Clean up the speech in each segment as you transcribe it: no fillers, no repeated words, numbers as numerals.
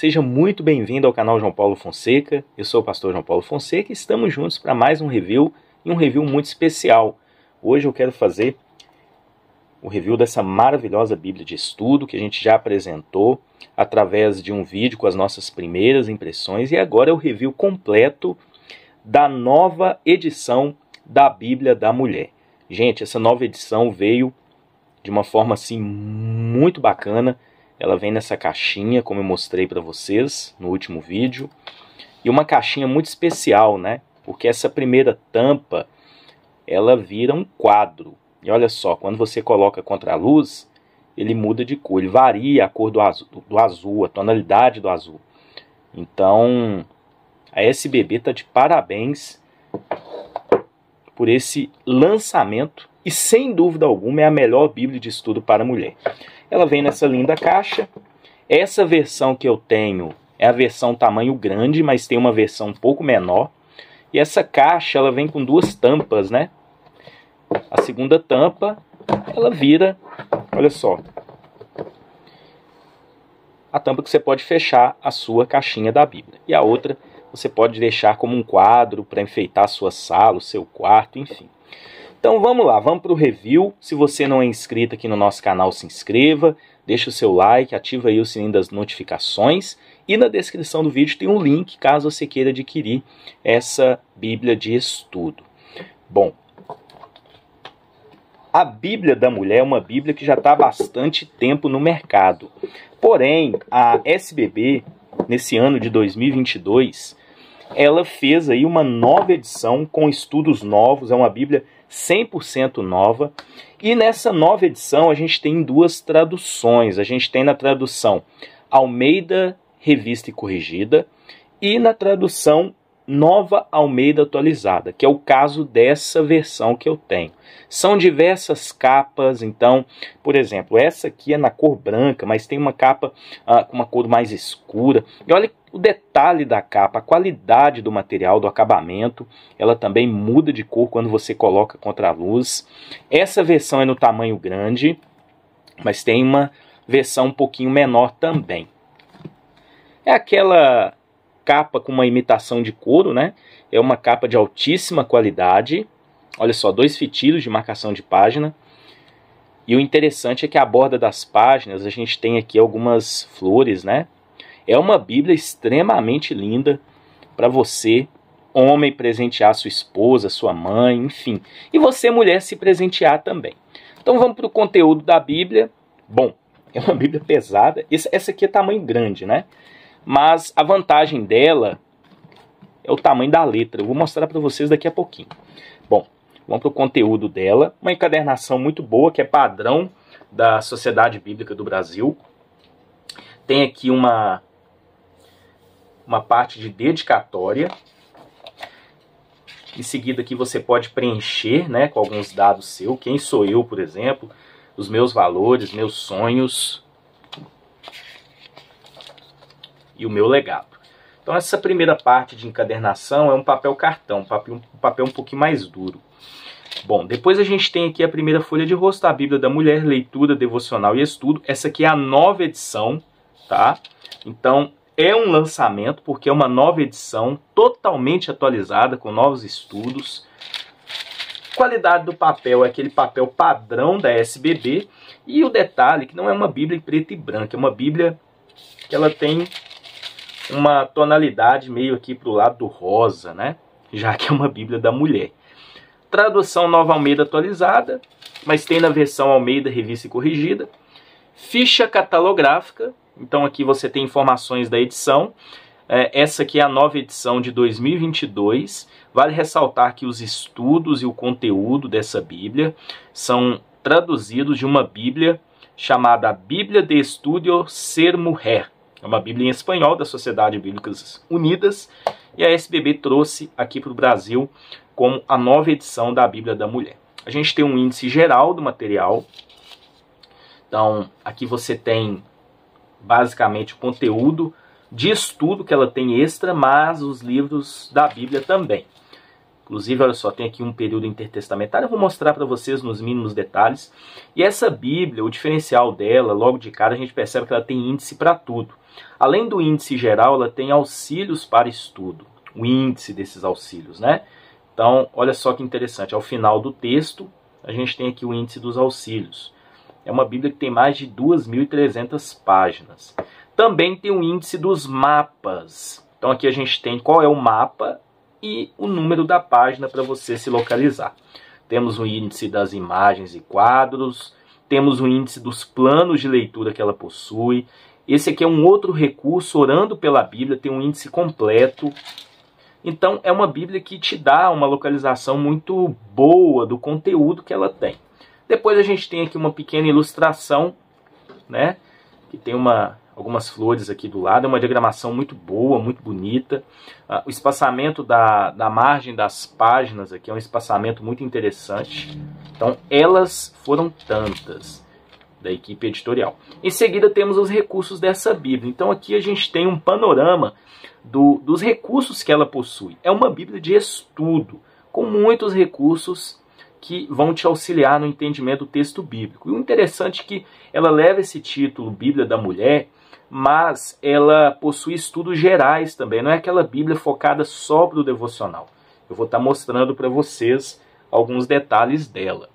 Seja muito bem-vindo ao canal João Paulo Fonseca. Eu sou o pastor João Paulo Fonseca e estamos juntos para mais um review, e um review muito especial. Hoje eu quero fazer o review dessa maravilhosa Bíblia de estudo que a gente já apresentou através de um vídeo com as nossas primeiras impressões, e agora é o review completo da nova edição da Bíblia da Mulher. Gente, essa nova edição veio de uma forma assim muito bacana. Ela vem nessa caixinha, como eu mostrei para vocês no último vídeo. E uma caixinha muito especial, né? Porque essa primeira tampa, ela vira um quadro. E olha só, quando você coloca contra a luz, ele muda de cor. Ele varia a cor do azul, a tonalidade do azul. Então, a SBB está de parabéns por esse lançamento. E sem dúvida alguma é a melhor Bíblia de estudo para mulher. Ela vem nessa linda caixa. Essa versão que eu tenho é a versão tamanho grande, mas tem uma versão um pouco menor. E essa caixa ela vem com duas tampas, né? A segunda tampa, ela vira, olha só, a tampa que você pode fechar a sua caixinha da Bíblia. E a outra você pode deixar como um quadro para enfeitar a sua sala, o seu quarto, enfim. Então vamos lá, vamos para o review. Se você não é inscrito aqui no nosso canal, se inscreva, deixa o seu like, ativa aí o sininho das notificações. E na descrição do vídeo tem um link caso você queira adquirir essa Bíblia de estudo. Bom, a Bíblia da Mulher é uma Bíblia que já está há bastante tempo no mercado. Porém, a SBB, nesse ano de 2022, ela fez aí uma nova edição com estudos novos. É uma Bíblia 100% nova. E nessa nova edição a gente tem duas traduções. A gente tem na tradução Almeida Revista e Corrigida e na tradução Nova Almeida Atualizada, que é o caso dessa versão que eu tenho. São diversas capas, então, por exemplo, essa aqui é na cor branca, mas tem uma capa com uma cor mais escura. E olha o detalhe da capa, a qualidade do material, do acabamento, ela também muda de cor quando você coloca contra a luz. Essa versão é no tamanho grande, mas tem uma versão um pouquinho menor também. É aquela capa com uma imitação de couro, né? É uma capa de altíssima qualidade. Olha só, 2 fitilhos de marcação de página. E o interessante é que a borda das páginas a gente tem aqui algumas flores, né? É uma Bíblia extremamente linda para você, homem, presentear sua esposa, sua mãe, enfim. E você, mulher, se presentear também. Então vamos para o conteúdo da Bíblia. Bom, é uma Bíblia pesada. Essa aqui é tamanho grande, né? Mas a vantagem dela é o tamanho da letra. Eu vou mostrar para vocês daqui a pouquinho. Bom, vamos para o conteúdo dela. Uma encadernação muito boa, que é padrão da Sociedade Bíblica do Brasil. Tem aqui uma parte de dedicatória. Em seguida aqui você pode preencher, né, com alguns dados seus. Quem sou eu, por exemplo, os meus valores, meus sonhos e o meu legado. Então essa primeira parte de encadernação é um papel cartão, um papel um pouquinho mais duro. Bom, depois a gente tem aqui a primeira folha de rosto, a Bíblia da Mulher, leitura, devocional e estudo. Essa aqui é a nova edição, tá? Então é um lançamento porque é uma nova edição totalmente atualizada, com novos estudos. Qualidade do papel é aquele papel padrão da SBB. E o detalhe que não é uma Bíblia em preto e branco, é uma Bíblia que ela tem uma tonalidade meio aqui para o lado do rosa, né? Já que é uma Bíblia da Mulher. Tradução Nova Almeida Atualizada, mas tem na versão Almeida Revista e Corrigida. Ficha catalográfica, então aqui você tem informações da edição. Essa aqui é a nova edição de 2022. Vale ressaltar que os estudos e o conteúdo dessa Bíblia são traduzidos de uma Bíblia chamada Bíblia de Estudio Ser Mujer. É uma Bíblia em espanhol da Sociedade Bíblicas Unidas. E a SBB trouxe aqui para o Brasil como a nova edição da Bíblia da Mulher. A gente tem um índice geral do material. Então, aqui você tem basicamente o conteúdo de estudo que ela tem extra, mas os livros da Bíblia também. Inclusive, olha só, tem aqui um período intertestamentário, eu vou mostrar para vocês nos mínimos detalhes. E essa Bíblia, o diferencial dela, logo de cara, a gente percebe que ela tem índice para tudo. Além do índice geral, ela tem auxílios para estudo, o índice desses auxílios, né? Então, olha só que interessante, ao final do texto, a gente tem aqui o índice dos auxílios. É uma Bíblia que tem mais de 2.300 páginas. Também tem o índice dos mapas. Então aqui a gente tem qual é o mapa e o número da página para você se localizar. Temos o índice das imagens e quadros, temos o índice dos planos de leitura que ela possui. Esse aqui é um outro recurso, Orando pela Bíblia, tem um índice completo. Então é uma Bíblia que te dá uma localização muito boa do conteúdo que ela tem. Depois a gente tem aqui uma pequena ilustração, né, que tem algumas flores aqui do lado, é uma diagramação muito boa, muito bonita. O espaçamento da margem das páginas aqui é um espaçamento muito interessante. Então elas foram tantas da equipe editorial. Em seguida temos os recursos dessa Bíblia. Então aqui a gente tem um panorama dos recursos que ela possui. É uma Bíblia de estudo, com muitos recursos que vão te auxiliar no entendimento do texto bíblico. E o interessante é que ela leva esse título Bíblia da Mulher, mas ela possui estudos gerais também. Não é aquela Bíblia focada só para o devocional. Eu vou estar mostrando para vocês alguns detalhes dela.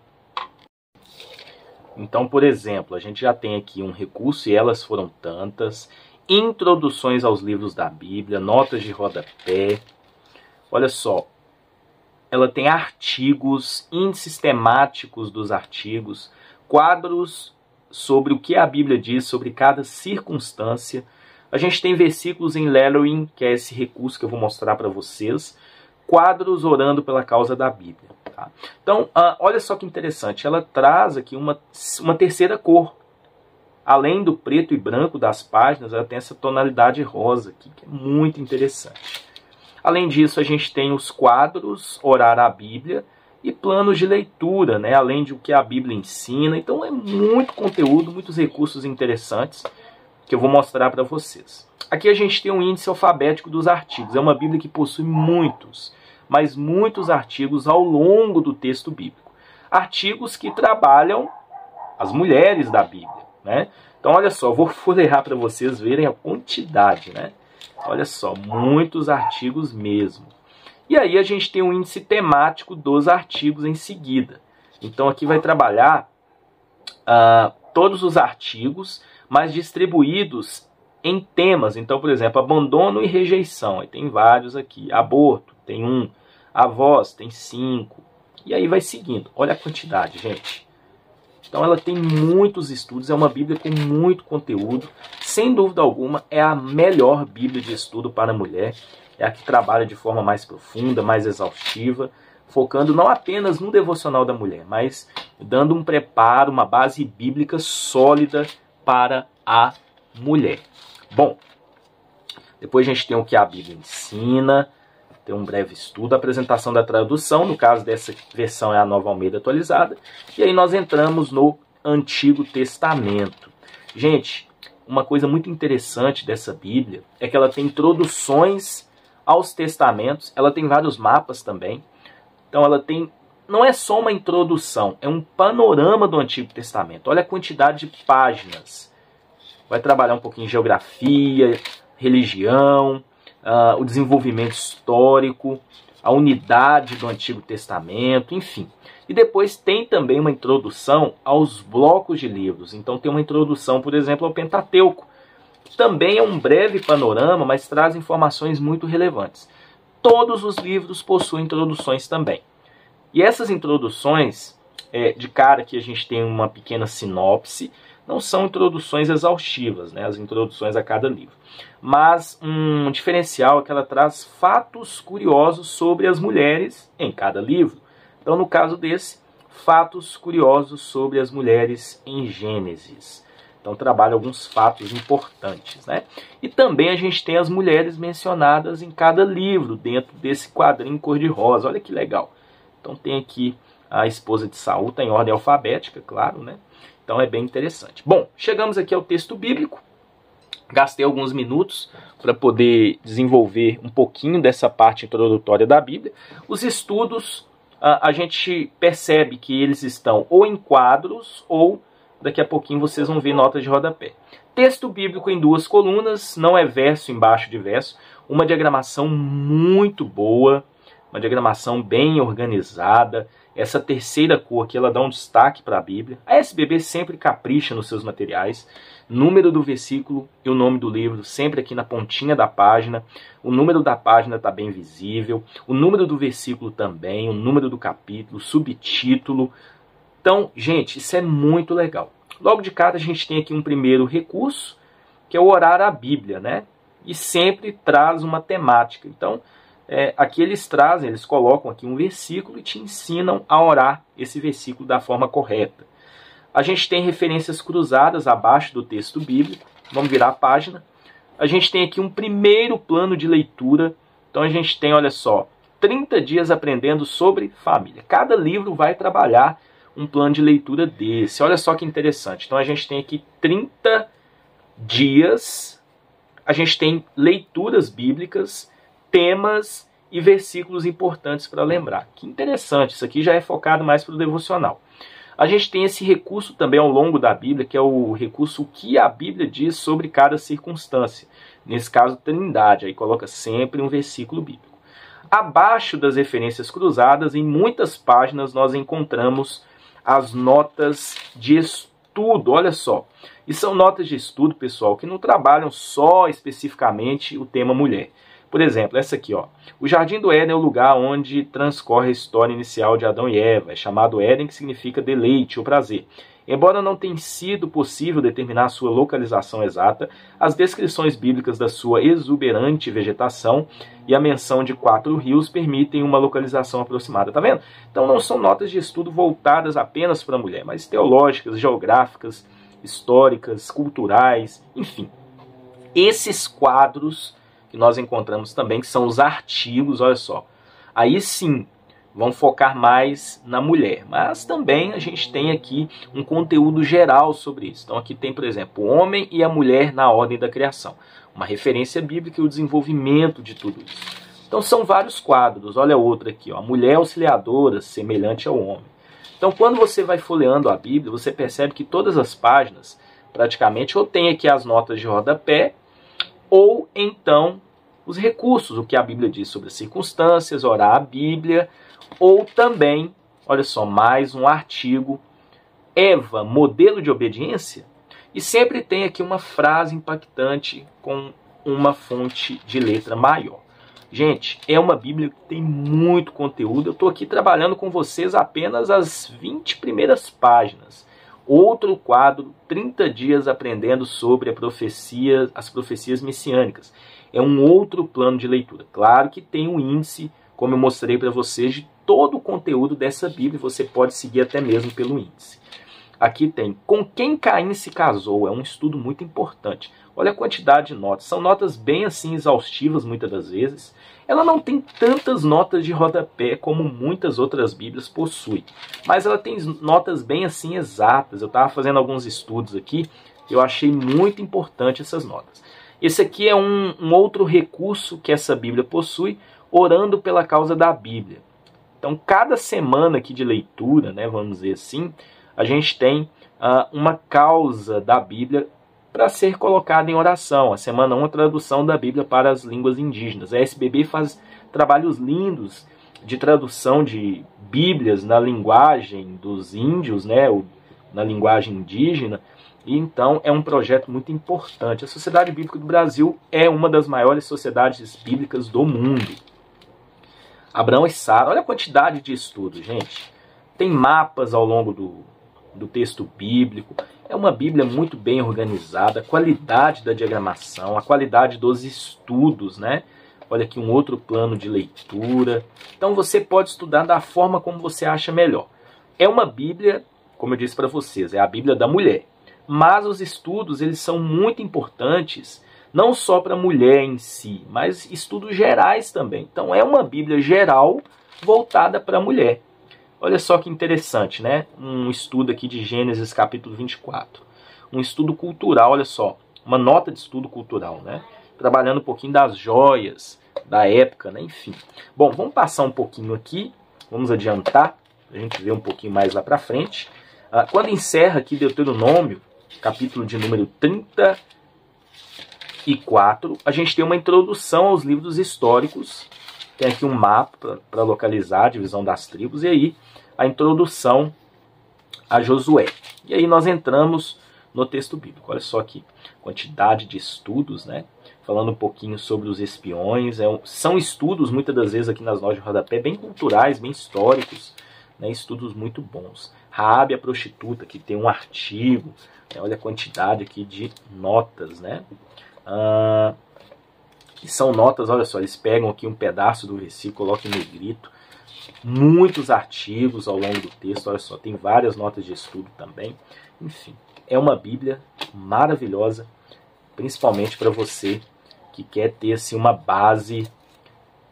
Então, por exemplo, a gente já tem aqui um recurso, e elas foram tantas, introduções aos livros da Bíblia, notas de rodapé. Olha só, ela tem artigos, índices temáticos dos artigos, quadros sobre o que a Bíblia diz sobre cada circunstância. A gente tem versículos em lettering, que é esse recurso que eu vou mostrar para vocês, quadros orando pela causa da Bíblia. Tá? Então, olha só que interessante, ela traz aqui uma terceira cor. Além do preto e branco das páginas, ela tem essa tonalidade rosa aqui, que é muito interessante. Além disso, a gente tem os quadros, orar a Bíblia, e planos de leitura, né? Além de o que a Bíblia ensina. Então é muito conteúdo, muitos recursos interessantes que eu vou mostrar para vocês. Aqui a gente tem um índice alfabético dos artigos. É uma Bíblia que possui muitos, mas muitos artigos ao longo do texto bíblico. Artigos que trabalham as mulheres da Bíblia, né? Então olha só, vou folhear para vocês verem a quantidade, né? Olha só, muitos artigos mesmo. E aí a gente tem um índice temático dos artigos em seguida. Então aqui vai trabalhar todos os artigos, mas distribuídos em temas. Então, por exemplo, abandono e rejeição. Aí tem vários aqui. Aborto, tem 1. Avós, tem 5. E aí vai seguindo. Olha a quantidade, gente. Então ela tem muitos estudos, é uma Bíblia com muito conteúdo. Sem dúvida alguma, é a melhor Bíblia de estudo para a mulher. É a que trabalha de forma mais profunda, mais exaustiva, focando não apenas no devocional da mulher, mas dando um preparo, uma base bíblica sólida para a mulher. Bom, depois a gente tem o que a Bíblia ensina, tem um breve estudo, a apresentação da tradução, no caso dessa versão é a Nova Almeida atualizada, e aí nós entramos no Antigo Testamento. Gente, uma coisa muito interessante dessa Bíblia é que ela tem introduções aos testamentos, ela tem vários mapas também, então ela tem, não é só uma introdução, é um panorama do Antigo Testamento. Olha a quantidade de páginas. Vai trabalhar um pouquinho em geografia, religião, o desenvolvimento histórico, a unidade do Antigo Testamento, enfim. E depois tem também uma introdução aos blocos de livros. Então tem uma introdução, por exemplo, ao Pentateuco. Também é um breve panorama, mas traz informações muito relevantes. Todos os livros possuem introduções também. E essas introduções, de cara que a gente tem uma pequena sinopse, não são introduções exaustivas, né, as introduções a cada livro. Mas um diferencial é que ela traz fatos curiosos sobre as mulheres em cada livro. Então, no caso desse, fatos curiosos sobre as mulheres em Gênesis. Então trabalha alguns fatos importantes, né? E também a gente tem as mulheres mencionadas em cada livro, dentro desse quadrinho cor-de-rosa. Olha que legal. Então tem aqui a esposa de Saul, está em ordem alfabética, claro, né? Então é bem interessante. Bom, chegamos aqui ao texto bíblico. Gastei alguns minutos para poder desenvolver um pouquinho dessa parte introdutória da Bíblia. Os estudos, a gente percebe que eles estão ou em quadros ou daqui a pouquinho vocês vão ver notas de rodapé. Texto bíblico em 2 colunas, não é verso embaixo de verso. Uma diagramação muito boa, uma diagramação bem organizada. Essa terceira cor aqui, ela dá um destaque para a Bíblia. A SBB sempre capricha nos seus materiais. Número do versículo e o nome do livro sempre aqui na pontinha da página. O número da página está bem visível. O número do versículo também. O número do capítulo, subtítulo. Então, gente, isso é muito legal. Logo de cara a gente tem aqui um primeiro recurso, que é o orar a Bíblia, né? E sempre traz uma temática. Então, aqui eles colocam aqui um versículo e te ensinam a orar esse versículo da forma correta. A gente tem referências cruzadas abaixo do texto bíblico. Vamos virar a página. A gente tem aqui um primeiro plano de leitura. Então a gente tem, olha só, 30 dias aprendendo sobre família. Cada livro vai trabalhar um plano de leitura desse. Olha só que interessante. Então a gente tem aqui 30 dias. A gente tem leituras bíblicas, temas e versículos importantes para lembrar. Que interessante. Isso aqui já é focado mais para o devocional. A gente tem esse recurso também ao longo da Bíblia, que é o recurso o que a Bíblia diz sobre cada circunstância. Nesse caso, Trindade. Aí coloca sempre um versículo bíblico. Abaixo das referências cruzadas, em muitas páginas, nós encontramos as notas de estudo. Olha só. E são notas de estudo, pessoal, que não trabalham só especificamente o tema mulher. Por exemplo, essa aqui, ó. O Jardim do Éden é o lugar onde transcorre a história inicial de Adão e Eva. É chamado Éden, que significa deleite ou prazer. Embora não tenha sido possível determinar sua localização exata, as descrições bíblicas da sua exuberante vegetação e a menção de 4 rios permitem uma localização aproximada. Tá vendo? Então não são notas de estudo voltadas apenas para a mulher, mas teológicas, geográficas, históricas, culturais, enfim. Esses quadros que nós encontramos também, que são os artigos, olha só. Aí sim, vão focar mais na mulher. Mas também a gente tem aqui um conteúdo geral sobre isso. Então aqui tem, por exemplo, o homem e a mulher na ordem da criação. Uma referência bíblica e o desenvolvimento de tudo isso. Então são vários quadros. Olha outro aqui, ó. A mulher auxiliadora, semelhante ao homem. Então quando você vai folheando a Bíblia, você percebe que todas as páginas, praticamente, ou tem aqui as notas de rodapé, ou então os recursos, o que a Bíblia diz sobre as circunstâncias, orar a Bíblia, ou também, olha só, mais um artigo, Eva, modelo de obediência, e sempre tem aqui uma frase impactante com uma fonte de letra maior. Gente, é uma Bíblia que tem muito conteúdo, eu estou aqui trabalhando com vocês apenas as 20 primeiras páginas. Outro quadro, 30 dias aprendendo sobre as profecias messiânicas. É um outro plano de leitura. Claro que tem um índice, como eu mostrei para vocês, de todo o conteúdo dessa Bíblia. Você pode seguir até mesmo pelo índice. Aqui tem Com Quem Caim se Casou. É um estudo muito importante. Olha a quantidade de notas. São notas bem assim exaustivas muitas das vezes. Ela não tem tantas notas de rodapé como muitas outras Bíblias possuem. Mas ela tem notas bem assim exatas. Eu estava fazendo alguns estudos aqui. Eu achei muito importante essas notas. Esse aqui é um outro recurso que essa Bíblia possui, orando pela causa da Bíblia. Então, cada semana aqui de leitura, né, vamos dizer assim, a gente tem uma causa da Bíblia para ser colocada em oração. A semana 1, a tradução da Bíblia para as línguas indígenas. A SBB faz trabalhos lindos de tradução de Bíblias na linguagem dos índios, né, ou na linguagem indígena. E então é um projeto muito importante. A Sociedade Bíblica do Brasil é uma das maiores sociedades bíblicas do mundo. Abraão e Sara, olha a quantidade de estudos, gente. Tem mapas ao longo do texto bíblico. É uma Bíblia muito bem organizada. A qualidade da diagramação, a qualidade dos estudos, né? Olha aqui um outro plano de leitura. Então você pode estudar da forma como você acha melhor. É uma Bíblia, como eu disse para vocês, é a Bíblia da mulher. Mas os estudos, eles são muito importantes, não só para a mulher em si, mas estudos gerais também. Então é uma Bíblia geral voltada para a mulher. Olha só que interessante, né? Um estudo aqui de Gênesis capítulo 24. Um estudo cultural, olha só. Uma nota de estudo cultural, né? Trabalhando um pouquinho das joias da época, né? Enfim. Bom, vamos passar um pouquinho aqui. Vamos adiantar. A gente vê um pouquinho mais lá para frente. Quando encerra aqui Deuteronômio, capítulo de número 34, a gente tem uma introdução aos livros históricos. Tem aqui um mapa para localizar a divisão das tribos, e aí a introdução a Josué. E aí nós entramos no texto bíblico. Olha só aqui, quantidade de estudos, né? Falando um pouquinho sobre os espiões. São estudos, muitas das vezes aqui nas notas de rodapé, bem culturais, bem históricos, né? Estudos muito bons. Raabe a prostituta, que tem um artigo, né? Olha a quantidade aqui de notas, né? E são notas, olha só, eles pegam aqui um pedaço do versículo, colocam em negrito, muitos artigos ao longo do texto, olha só, tem várias notas de estudo também. Enfim, é uma Bíblia maravilhosa, principalmente para você que quer ter assim, uma base,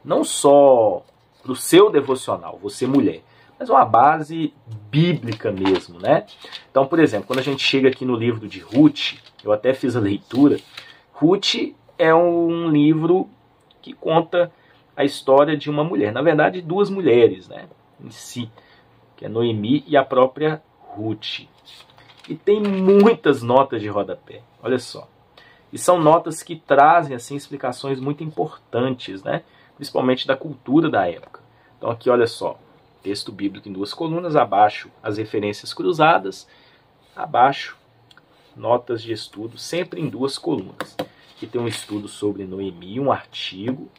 não só para o seu devocional, você mulher, mas uma base bíblica mesmo, né? Então, por exemplo, quando a gente chega aqui no livro de Ruth, eu até fiz a leitura. Ruth é um livro que conta a história de uma mulher, na verdade duas mulheres, né, em si, que é Noemi e a própria Ruth. E tem muitas notas de rodapé, olha só. E são notas que trazem assim, explicações muito importantes, né, principalmente da cultura da época. Então aqui, olha só, texto bíblico em 2 colunas, abaixo as referências cruzadas, abaixo notas de estudo, sempre em 2 colunas. Aqui tem um estudo sobre Noemi, um artigo.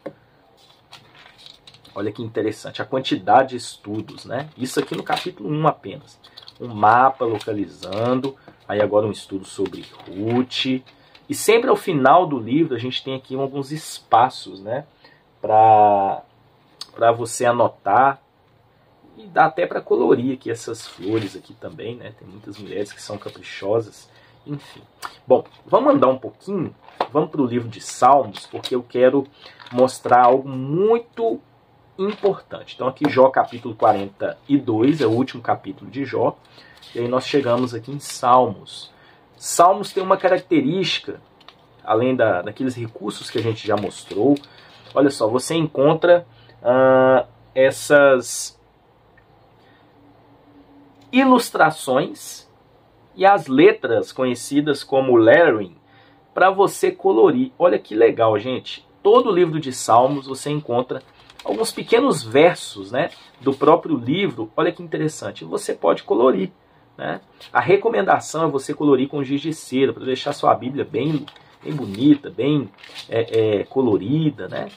Olha que interessante, a quantidade de estudos, né? Isso aqui no capítulo 1 apenas. Um mapa localizando, aí agora um estudo sobre Ruth. E sempre ao final do livro a gente tem aqui alguns espaços, né? Para você anotar. E dá até para colorir aqui essas flores aqui também, né? Tem muitas mulheres que são caprichosas. Enfim. Bom, vamos andar um pouquinho. Vamos para o livro de Salmos, porque eu quero mostrar algo muito importante. Então aqui Jó capítulo 42, é o último capítulo de Jó. E aí nós chegamos aqui em Salmos. Salmos tem uma característica, além daqueles recursos que a gente já mostrou. Olha só, você encontra essas ilustrações e as letras conhecidas como lettering para você colorir. Olha que legal, gente. Todo o livro de Salmos você encontra alguns pequenos versos, né, do próprio livro. Olha que interessante. Você pode colorir, né? A recomendação é você colorir com giz de cera para deixar sua Bíblia bem bonita, bem colorida, né?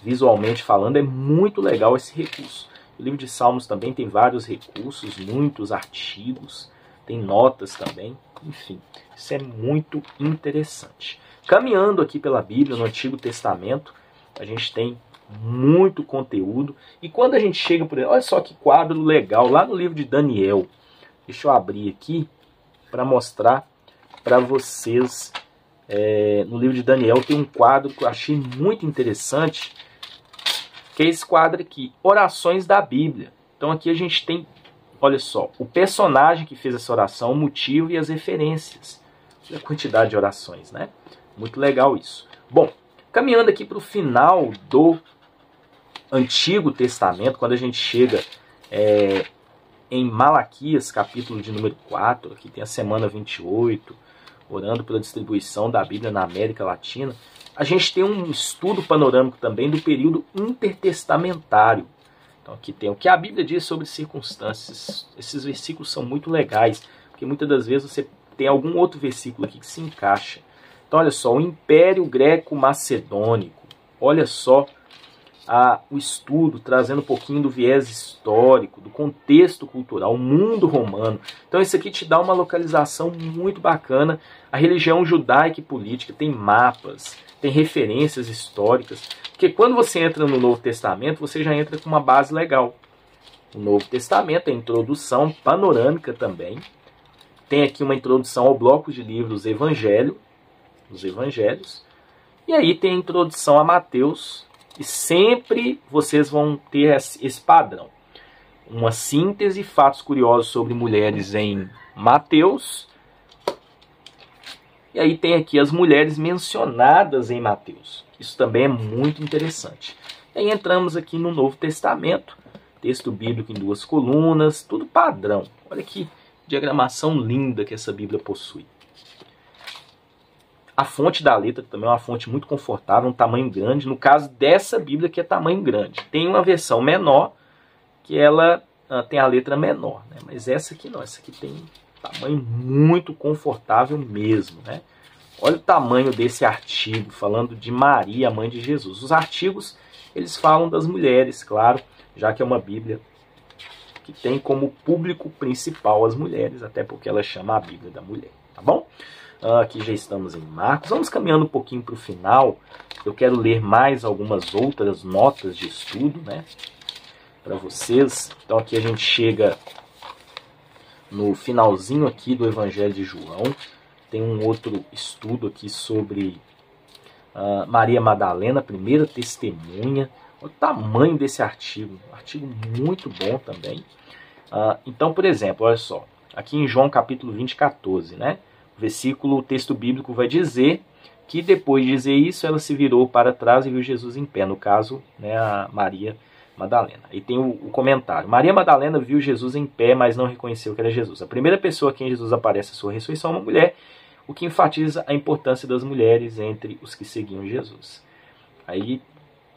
Visualmente falando, é muito legal esse recurso. O livro de Salmos também tem vários recursos, muitos artigos, tem notas também, enfim, isso é muito interessante. Caminhando aqui pela Bíblia, no Antigo Testamento, a gente tem muito conteúdo, e quando a gente chega por aí, olha só que quadro legal, lá no livro de Daniel, deixa eu abrir aqui para mostrar para vocês, no livro de Daniel tem um quadro que eu achei muito interessante, que é esse quadro aqui, Orações da Bíblia. Então aqui a gente tem, olha só, o personagem que fez essa oração, o motivo e as referências. Olha a quantidade de orações, né? Muito legal isso. Bom, caminhando aqui para o final do Antigo Testamento, quando a gente chega em Malaquias, capítulo de número 4, aqui tem a semana 28, orando pela distribuição da Bíblia na América Latina, a gente tem um estudo panorâmico também do período intertestamentário. Então aqui tem o que a Bíblia diz sobre circunstâncias. Esses versículos são muito legais, porque muitas das vezes você tem algum outro versículo aqui que se encaixa. Então olha só, o Império Greco-Macedônico. Olha só o estudo trazendo um pouquinho do viés histórico, do contexto cultural, o mundo romano. Então isso aqui te dá uma localização muito bacana. A religião judaica e política tem mapas, tem referências históricas, porque quando você entra no Novo Testamento, você já entra com uma base legal. O Novo Testamento é a introdução panorâmica também. Tem aqui uma introdução ao bloco de livros os Evangelhos. E aí tem a introdução a Mateus, e sempre vocês vão ter esse padrão. Uma síntese, fatos curiosos sobre mulheres em Mateus. E aí tem aqui as mulheres mencionadas em Mateus. Isso também é muito interessante. E aí entramos aqui no Novo Testamento. Texto bíblico em 2 colunas, tudo padrão. Olha que diagramação linda que essa Bíblia possui. A fonte da letra também é uma fonte muito confortável, um tamanho grande. No caso dessa Bíblia que é tamanho grande. Tem uma versão menor, que ela tem a letra menor, né? Mas essa aqui não, essa aqui tem um tamanho muito confortável mesmo, né? Olha o tamanho desse artigo, falando de Maria, a mãe de Jesus. Os artigos, eles falam das mulheres, claro, já que é uma Bíblia que tem como público principal as mulheres, até porque ela chama a Bíblia da mulher, tá bom? Aqui já estamos em Marcos. Vamos caminhando um pouquinho para o final. Eu quero ler mais algumas outras notas de estudo, né, para vocês. Então aqui a gente chega no finalzinho aqui do Evangelho de João. Tem um outro estudo aqui sobre Maria Madalena, primeira testemunha. Olha o tamanho desse artigo. Um artigo muito bom também. Então, por exemplo, olha só. Aqui em João capítulo 20, 14, né? O texto bíblico vai dizer que depois de dizer isso, ela se virou para trás e viu Jesus em pé. No caso, né, a Maria Madalena. E tem o comentário. Maria Madalena viu Jesus em pé, mas não reconheceu que era Jesus. A primeira pessoa a quem Jesus aparece à sua ressurreição é uma mulher, o que enfatiza a importância das mulheres entre os que seguiam Jesus. Aí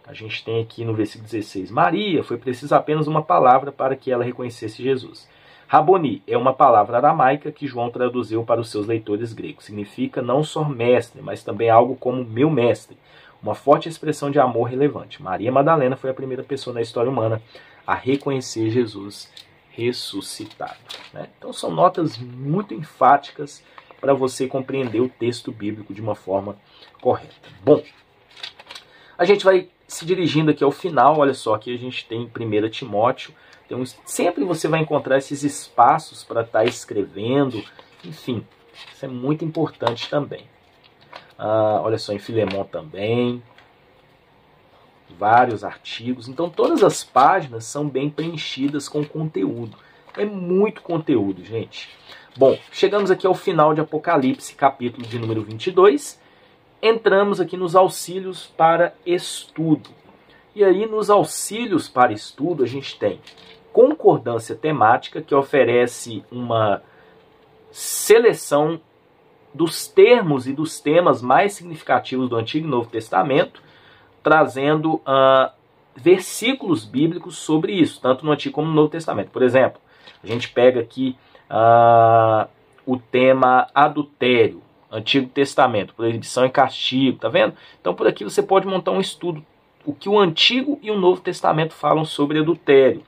a gente tem aqui no versículo 16. Maria, foi preciso apenas uma palavra para que ela reconhecesse Jesus. Raboni é uma palavra aramaica que João traduziu para os seus leitores gregos. Significa não só mestre, mas também algo como meu mestre. Uma forte expressão de amor relevante. Maria Madalena foi a primeira pessoa na história humana a reconhecer Jesus ressuscitado, né? Então são notas muito enfáticas para você compreender o texto bíblico de uma forma correta. Bom, a gente vai se dirigindo aqui ao final. Olha só, aqui a gente tem 1 Timóteo. Sempre você vai encontrar esses espaços para estar escrevendo. Enfim, isso é muito importante também. Olha só, em Filemão também. Vários artigos. Então todas as páginas são bem preenchidas com conteúdo. É muito conteúdo, gente. Bom, chegamos aqui ao final de Apocalipse, capítulo de número 22. Entramos aqui nos auxílios para estudo. E aí, nos auxílios para estudo, a gente tem concordância temática, que oferece uma seleção dos termos e dos temas mais significativos do Antigo e Novo Testamento, trazendo versículos bíblicos sobre isso, tanto no Antigo como no Novo Testamento. Por exemplo, a gente pega aqui o tema adultério, Antigo Testamento, proibição e castigo, tá vendo? Então por aqui você pode montar um estudo, o que o Antigo e o Novo Testamento falam sobre adultério.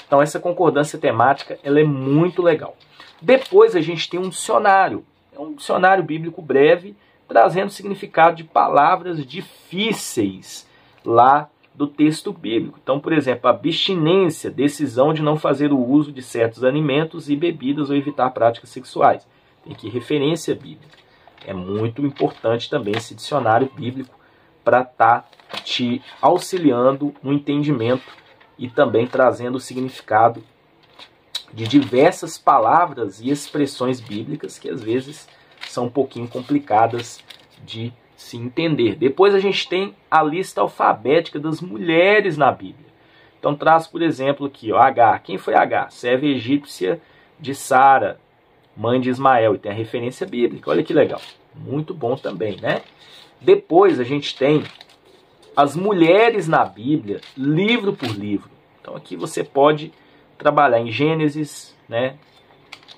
Então essa concordância temática, ela é muito legal. Depois a gente tem um dicionário, é um dicionário bíblico breve, trazendo significado de palavras difíceis lá do texto bíblico. Então, por exemplo, abstinência, decisão de não fazer o uso de certos alimentos e bebidas ou evitar práticas sexuais. Tem aqui referência bíblica. É muito importante também esse dicionário bíblico para estar te auxiliando no entendimento e também trazendo o significado de diversas palavras e expressões bíblicas que às vezes são um pouquinho complicadas de se entender. Depois a gente tem a lista alfabética das mulheres na Bíblia. Então traz, por exemplo, aqui, ó, Agar. Quem foi Agar? Serva egípcia de Sara, mãe de Ismael. E tem a referência bíblica. Olha que legal. Muito bom também, né? Depois a gente tem as mulheres na Bíblia, livro por livro. Então aqui você pode trabalhar em Gênesis, né?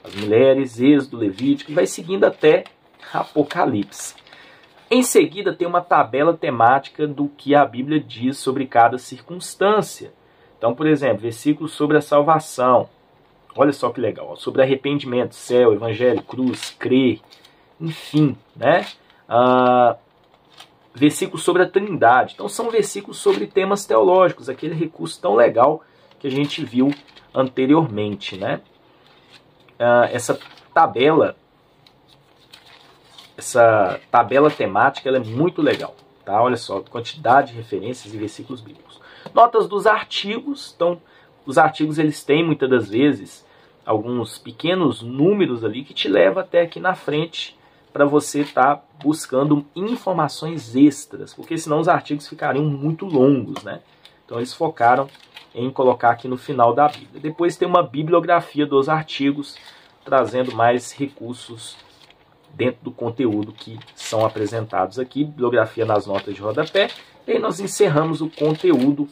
As mulheres, Êxodo, Levítico, e vai seguindo até Apocalipse. Em seguida tem uma tabela temática do que a Bíblia diz sobre cada circunstância. Então, por exemplo, versículos sobre a salvação. Olha só que legal. Sobre arrependimento, céu, evangelho, cruz, crer, enfim, né? Versículos sobre a Trindade. Então são versículos sobre temas teológicos, aquele recurso tão legal que a gente viu anteriormente, né? Essa tabela temática, ela é muito legal, tá? Olha só, quantidade de referências e versículos bíblicos. Notas dos artigos. Então, os artigos eles têm muitas das vezes alguns pequenos números ali que te leva até aqui na frente para você estar buscando informações extras, porque senão os artigos ficariam muito longos, né? Então eles focaram em colocar aqui no final da Bíblia. Depois tem uma bibliografia dos artigos, trazendo mais recursos dentro do conteúdo que são apresentados aqui, bibliografia nas notas de rodapé. E aí nós encerramos o conteúdo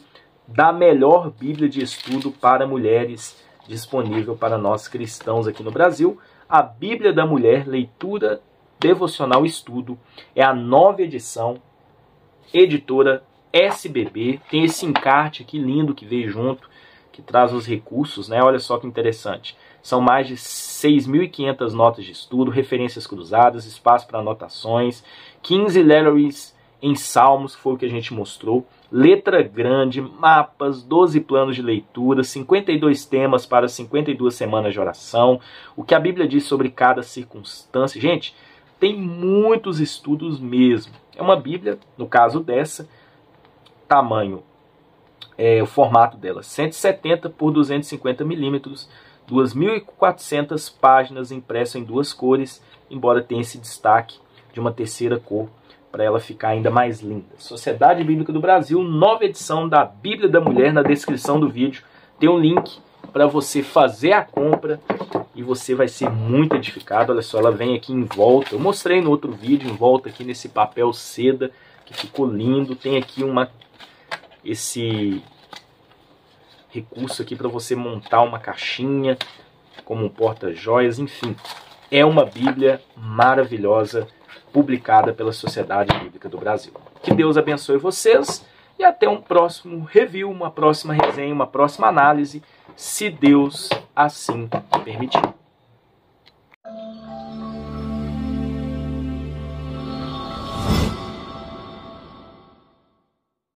da melhor Bíblia de estudo para mulheres, disponível para nós cristãos aqui no Brasil. A Bíblia da Mulher, Leitura, Devocional e Estudo. É a nova edição, editora SBB. Tem esse encarte aqui lindo que veio junto, que traz os recursos, né? Olha só que interessante. São mais de 6.500 notas de estudo, referências cruzadas, espaço para anotações, 15 letteraries em salmos, que foi o que a gente mostrou, letra grande, mapas, 12 planos de leitura, 52 temas para 52 semanas de oração, o que a Bíblia diz sobre cada circunstância. Gente, tem muitos estudos mesmo. É uma Bíblia, no caso dessa, tamanho, o formato dela, 170 por 250 milímetros, 2.400 páginas impressas em 2 cores, embora tenha esse destaque de uma terceira cor, para ela ficar ainda mais linda. Sociedade Bíblica do Brasil, nova edição da Bíblia da Mulher. Na descrição do vídeo tem um link para você fazer a compra e você vai ser muito edificado. Olha só, ela vem aqui em volta. Eu mostrei no outro vídeo, em volta aqui nesse papel seda, que ficou lindo. Tem aqui esse recurso aqui para você montar uma caixinha, como um porta-joias, enfim. É uma Bíblia maravilhosa, publicada pela Sociedade Bíblica do Brasil. Que Deus abençoe vocês e até um próximo review, uma próxima resenha, uma próxima análise, se Deus assim permitir.